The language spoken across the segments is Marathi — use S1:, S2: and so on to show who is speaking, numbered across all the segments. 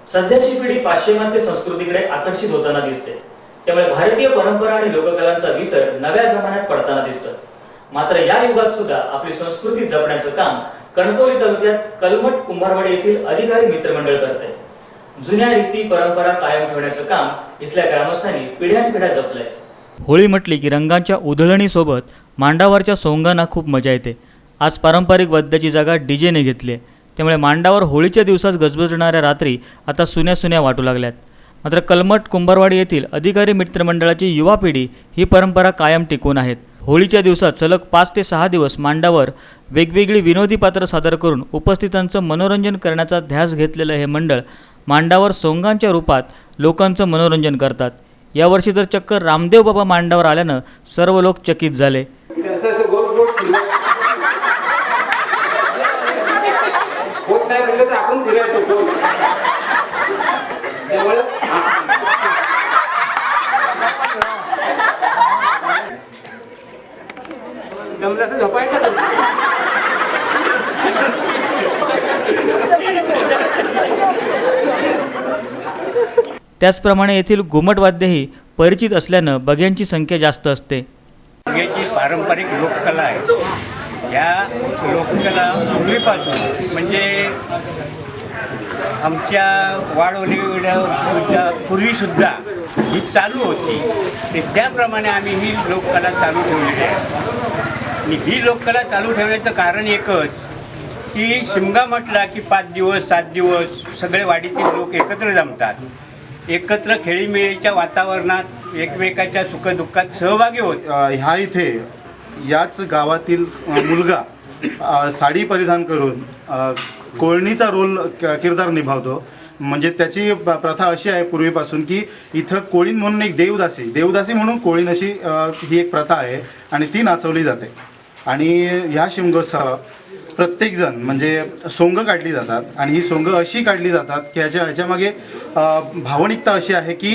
S1: सध्याची पिढी पाश्चिमात्य संस्कृतीकडे आकर्षित होताना दिसते। त्यामुळे भारतीय परंपरा आणि लोककलांचा विसर नव्या जमान्यात पडताना दिसतो। मात्र या युगात सुद्धा आपली संस्कृती जपण्याचं काम कणकवली तालुक्यात कलमट कुंभारवाडी येथील अधिकारी मित्रमंडळ करते। जुन्या रीती परंपरा कायम ठेवण्याचं काम इथल्या ग्रामस्थांनी पिढ्यानपिढ्या जपलंय। होळी म्हटली की रंगांच्या उधळणीसोबत मांडावरच्या सोंगांना खूप मजा येते। आज पारंपरिक वाद्याची जागा डीजेने घेतली आहे। त्यामुळे मांडावर होळीच्या दिवसात गजबजणाऱ्या रात्री आता सुन्या सुन्या वाटू लागल्यात। मात्र कलमट कुंभारवाडी येथील अधिकारी मित्रमंडळाची युवा पिढी ही परंपरा कायम टिकवून आहेत। होळीच्या दिवसात सलग 5 ते 6 दिवस मांडावर वेगवेगळी विनोदी पात्र सादर करून उपस्थितांचं मनोरंजन करण्याचा ध्यास घेतलेलं हे मंडळ मांडावर सोंगांच्या रूपात लोकांचं मनोरंजन करतात। यावर्षी तर चक्क रामदेव बाबा मांडावर आल्यानं सर्व लोक चकित झाले। त्याचप्रमाणे येथील घुमट वाद्यही परिचित असल्यानं बघ्यांची संख्या जास्त असते।
S2: बघ्याची पारंपरिक लोककला आहे। या लोककला पूर्वीपासून म्हणजे आमच्या वाडवलीच्या पूर्वीसुद्धा ही चालू होती। ते त्याप्रमाणे आम्ही ही लोककला चालू ठेवलेली आहे। आणि ही लोककला चालू ठेवण्याचं कारण एकच की शिमगा म्हटला की 5 दिवस 7 दिवस सगळे वाडीतील लोक एकत्र जमतात। एकत्र खेळीमेळीच्या वातावरणात एकमेकाच्या सुखदुःखात सहभागी होत।
S3: ह्या इथे याच गावातील मुलगा साडी परिधान करून कोळणीचा किरदार निभावतो। म्हणजे त्याची प्रथा अशी आहे पूर्वीपासून की इथं कोळीण म्हणून एक देवदासी म्हणून कोळीण अशी ही एक प्रथा आहे आणि ती नाचवली जाते। आणि ह्या शिमगोत्सवात प्रत्येकजण म्हणजे सोंग काढली जातात आणि ही सोंग अशी काढली जातात की ह्याच्यामागे भावनिकता अशी आहे की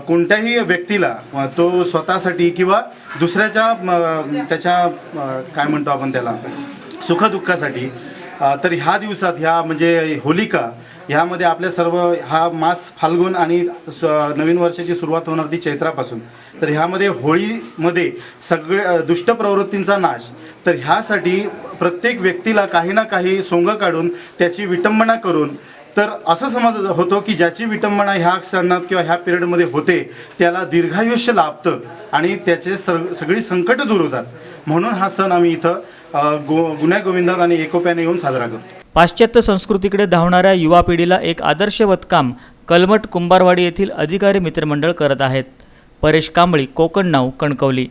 S3: कोणत्याही व्यक्तीला तो स्वतःसाठी किंवा दुसऱ्याच्या त्याच्या काय म्हणतो आपण त्याला सुखदुःखासाठी तर ह्या दिवसात ह्या म्हणजे होलिका ह्यामध्ये आपल्या सर्व हा मास फाल्गुन आणि नवीन वर्षाची सुरुवात होणार ती चैत्रापासून। तर ह्यामध्ये होळीमध्ये सगळे दुष्ट प्रवृत्तींचा नाश। तर ह्यासाठी प्रत्येक व्यक्तीला काही ना काही सोंग काढून त्याची विटंबना करून तर असं समज होतो की ज्याची विटंबना ह्या सणात किंवा ह्या पिरियडमध्ये होते त्याला दीर्घायुष्य लाभतं आणि त्याचे सगळी संकट दूर होतात। म्हणून हा सण आम्ही इथं गुण्या गोविंदात आणि एकोप्याने येऊन साजरा करतो।
S1: पाश्चात्य संस्कृतीकडे धावणाऱ्या युवा पिढीला एक आदर्शवत काम कलमट कुंभारवाडी येथील अधिकारी मित्रमंडळ करत आहेत। परेश कांबळी, कोकण नाऊ, कणकवली।